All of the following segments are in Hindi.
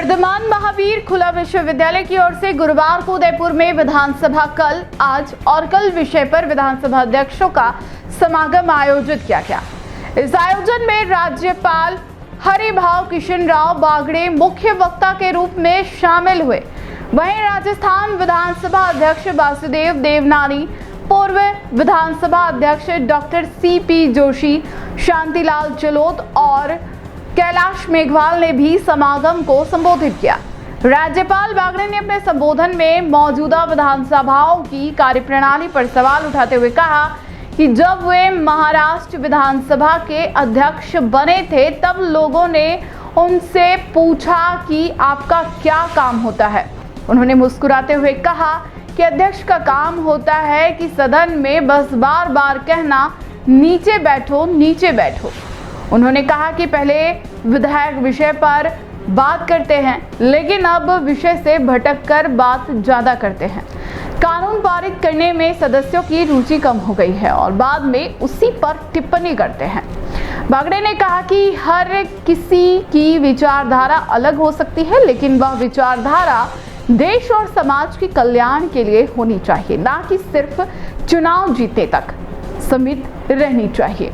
वर्धमान महावीर खुला विश्वविद्यालय की ओर से गुरुवार को उदयपुर में विधानसभा कल, आज और कल विषय पर विधानसभा अध्यक्षों का समागम आयोजित किया गया। इस आयोजन में राज्यपाल हरिभाव किशन राव बागड़े मुख्य वक्ता के रूप में शामिल हुए। वहीं राजस्थान विधानसभा अध्यक्ष वासुदेव देवनानी, पूर्व विधानसभा अध्यक्ष डॉक्टर सीपी जोशी, शांतिलाल जलोत और कैलाश मेघवाल ने भी समागम को संबोधित किया। राज्यपाल बागड़े ने अपने संबोधन में मौजूदा विधानसभाओं की कार्यप्रणाली पर सवाल उठाते हुए कहा कि जब वे महाराष्ट्र विधानसभा के अध्यक्ष बने थे तब लोगों ने उनसे पूछा कि आपका क्या काम होता है। उन्होंने मुस्कुराते हुए कहा कि अध्यक्ष का काम होता है कि सदन में बस बार बार कहना नीचे बैठो, नीचे बैठो। उन्होंने कहा कि पहले विधायक विषय पर बात करते हैं, लेकिन अब विषय से भटककर बात ज्यादा करते हैं। कानून पारित करने में सदस्यों की रुचि कम हो गई है और बाद में उसी पर टिप्पणी करते हैं। बागड़े ने कहा कि हर किसी की विचारधारा अलग हो सकती है, लेकिन वह विचारधारा देश और समाज के कल्याण के लिए होनी चाहिए, ना कि सिर्फ चुनाव जीतने तक सीमित रहनी चाहिए।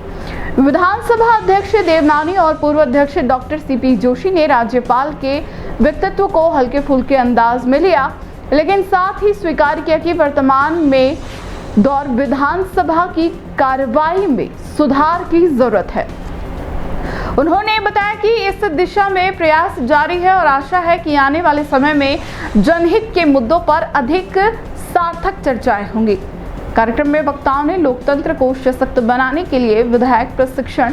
विधानसभा अध्यक्ष देवनानी और पूर्व अध्यक्ष डॉक्टर सीपी जोशी ने राज्यपाल के व्यक्तित्व को हल्के फुल्के अंदाज में लिया, लेकिन साथ ही स्वीकार किया कि वर्तमान में दौर विधानसभा की कार्रवाई में सुधार की जरूरत है। उन्होंने बताया कि इस दिशा में प्रयास जारी है और आशा है कि आने वाले समय में जनहित के मुद्दों पर अधिक सार्थक चर्चाएं होंगी। कार्यक्रम में वक्ताओं ने लोकतंत्र को सशक्त बनाने के लिए विधायक प्रशिक्षण,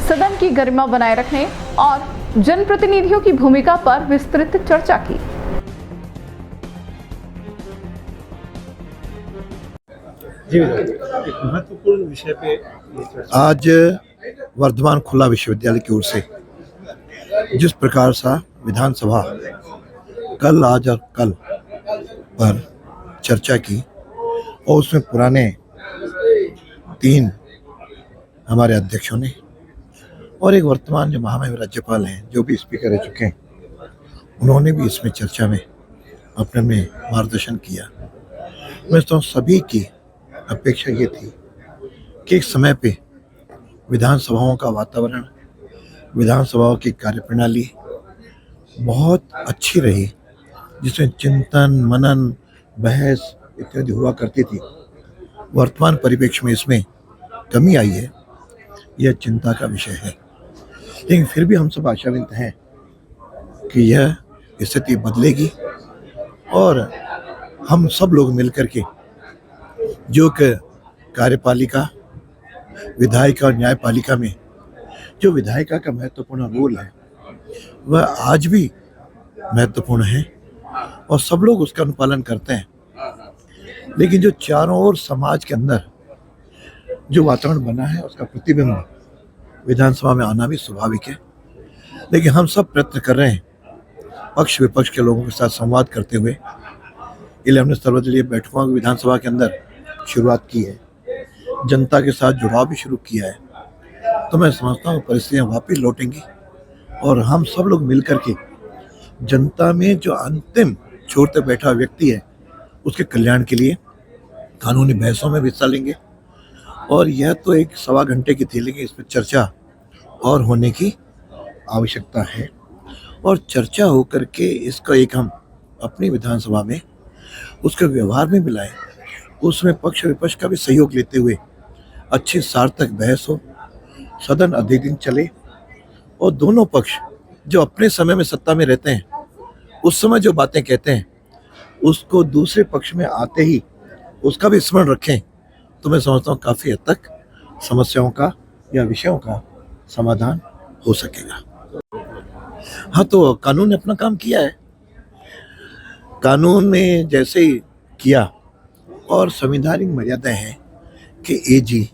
सदन की गरिमा बनाए रखने और जनप्रतिनिधियों की भूमिका पर विस्तृत चर्चा की। महत्वपूर्ण विषय पे आज वर्धमान खुला विश्वविद्यालय की ओर से जिस प्रकार से विधानसभा कल, आज और कल पर चर्चा की और उसमें पुराने 3 हमारे अध्यक्षों ने और एक वर्तमान जो महामहिम राज्यपाल हैं, जो भी स्पीकर रह चुके हैं, उन्होंने भी इसमें चर्चा में अपने में मार्गदर्शन किया। मैं तो सभी की अपेक्षा ये थी कि एक समय पे विधानसभाओं का वातावरण, विधानसभाओं की कार्यप्रणाली बहुत अच्छी रही, जिसमें चिंतन, मनन, बहस इत्यादि हुआ करती थी। वर्तमान परिप्रेक्ष्य में इसमें कमी आई है, यह चिंता का विषय है। लेकिन फिर भी हम सब आशावादी हैं कि यह स्थिति बदलेगी और हम सब लोग मिलकर के जो कि कार्यपालिका, विधायिका और न्यायपालिका में जो विधायिका का महत्वपूर्ण रोल है वह आज भी महत्वपूर्ण है और सब लोग उसका अनुपालन करते हैं। लेकिन जो चारों ओर समाज के अंदर जो वातावरण बना है उसका प्रतिबिंब विधानसभा में आना भी स्वाभाविक है। लेकिन हम सब प्रयत्न कर रहे हैं पक्ष विपक्ष के लोगों के साथ संवाद करते हुए। इसलिए हमने सर्वदलीय बैठकों की विधानसभा के अंदर शुरुआत की है, जनता के साथ जुड़ाव भी शुरू किया है। तो मैं समझता हूँ परिस्थितियाँ वापस लौटेंगी और हम सब लोग मिलकर के जनता में जो अंतिम छोर पे बैठा व्यक्ति है उसके कल्याण के लिए कानूनी बहसों में हिस्सा लेंगे। और यह तो एक 1.25 घंटे की थी, लेकिन इस पर चर्चा और होने की आवश्यकता है और चर्चा होकर के इसका एक हम अपनी विधानसभा में उसके व्यवहार में मिलाएं, उसमें पक्ष विपक्ष का भी सहयोग लेते हुए अच्छी सार्थक बहस हो, सदन अधिक दिन चले और दोनों पक्ष जो अपने समय में सत्ता में रहते हैं उस समय जो बातें कहते हैं उसको दूसरे पक्ष में आते ही उसका भी स्मरण रखें। तो मैं समझता हूँ काफ़ी हद तक समस्याओं का या विषयों का समाधान हो सकेगा। हाँ, तो कानून ने अपना काम किया है। कानून ने जैसे ही किया और संवैधानिक मर्यादाएं हैं कि एजी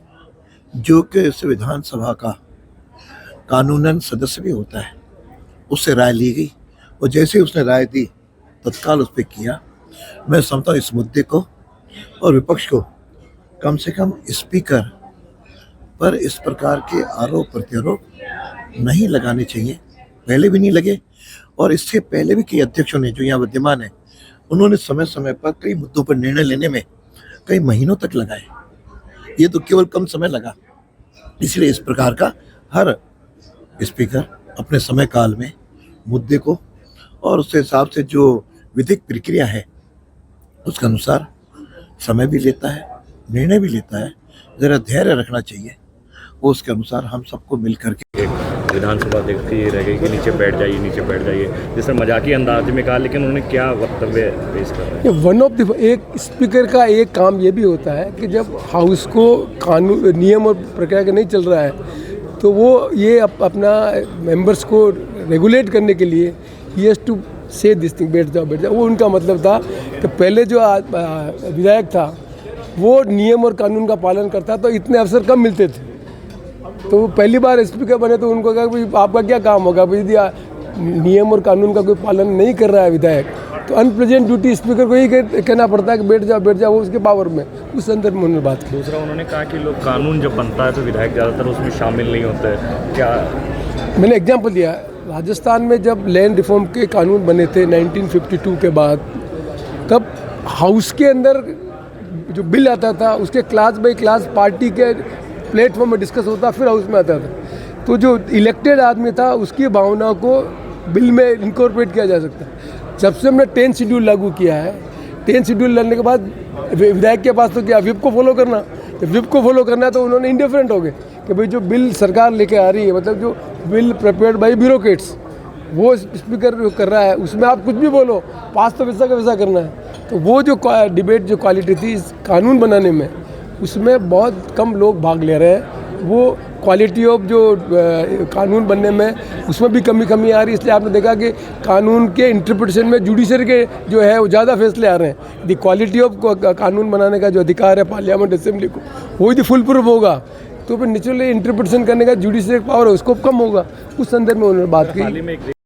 जो कि इस विधानसभा का कानूनन सदस्य भी होता है, उससे राय ली गई और जैसे उसने राय दी तत्काल उस पर किया। मैं समझता हूँ इस मुद्दे को और विपक्ष को कम से कम स्पीकर पर इस प्रकार के आरोप प्रत्यारोप नहीं लगाने चाहिए। पहले भी नहीं लगे, और इससे पहले भी कई अध्यक्षों ने जो यहाँ विद्यमान है उन्होंने समय समय पर कई मुद्दों पर निर्णय लेने में कई महीनों तक लगाए। ये तो केवल कम समय लगा। इसलिए इस प्रकार का हर स्पीकर अपने समय काल में मुद्दे को और उसके हिसाब से जो विधिक प्रक्रिया है उसके अनुसार समय भी लेता है, निर्णय भी लेता है। ज़रा धैर्य रखना चाहिए, वो उसके अनुसार हम सबको मिल करके। एक विधानसभा अध्यक्ष की रह गई कि नीचे बैठ जाइए, जिसने मजाकी अंदाज में कहा, लेकिन उन्होंने क्या वक्तव्य पेश कर रहे हैं? वन ऑफ द एक स्पीकर का एक काम ये भी होता है कि जब हाउस को कानून नियम और प्रक्रिया का नहीं चल रहा है तो वो ये अपना मेंबर्स को रेगुलेट करने के लिए ही हैज़ टू से दिस थिंग, बैठ जाओ। वो उनका मतलब था कि पहले जो विधायक था वो नियम और कानून का पालन करता तो इतने अवसर कम मिलते थे। तो वो पहली बार स्पीकर बने तो उनको कहा कि आपका क्या काम होगा, भाई यदि नियम और कानून का कोई पालन नहीं कर रहा है विधायक तो अनप्रेजेंट ड्यूटी स्पीकर को ही कहना पड़ता है कि बैठ जाओ वो उसके पावर में। उस संदर्भ में उन्होंने बात की। दूसरा उन्होंने कहा कि लोग कानून जब बनता है तो विधायक ज़्यादातर उसमें शामिल नहीं होते। क्या मैंने एग्जाम्पल दिया, राजस्थान में जब लैंड रिफॉर्म के कानून बने थे 1952 के बाद, तब हाउस के अंदर जो बिल आता था उसके क्लास बाई क्लास पार्टी के प्लेटफॉर्म में डिस्कस होता, फिर हाउस में आता था। तो जो इलेक्टेड आदमी था उसकी भावना को बिल में इनकॉर्पोरेट किया जा सकता है। जब से हमने 10 शेड्यूल लागू किया है, 10 शेड्यूल लगने के बाद विधायक के पास तो क्या विप को फॉलो करना, जब विप को फॉलो करना है तो उन्होंने इंडिफरेंट हो गए कि भाई जो बिल सरकार लेके आ रही है, मतलब जो बिल प्रिपेयर्ड बाई ब्यूरोक्रेट्स, वो स्पीकर जो कर रहा है उसमें आप कुछ भी बोलो, पास तो वैसा का वैसा करना है। तो वो जो डिबेट जो क्वालिटी थी इस कानून बनाने में, उसमें बहुत कम लोग भाग ले रहे हैं। वो क्वालिटी ऑफ जो कानून बनने में उसमें भी कमी आ रही है। इसलिए आपने देखा कि कानून के इंटरप्रिटेशन में जुडिशरी के जो है वो ज़्यादा फैसले आ रहे हैं। दी क्वालिटी ऑफ कानून बनाने का जो अधिकार है पार्लियामेंट असेंबली को, वो यदि फुल प्रूफ होगा तो फिर नेचुरली इंटरप्रिटेशन करने का जुडिशरी पावर है उसको कम होगा। उस संदर्भ में उन्होंने बात की।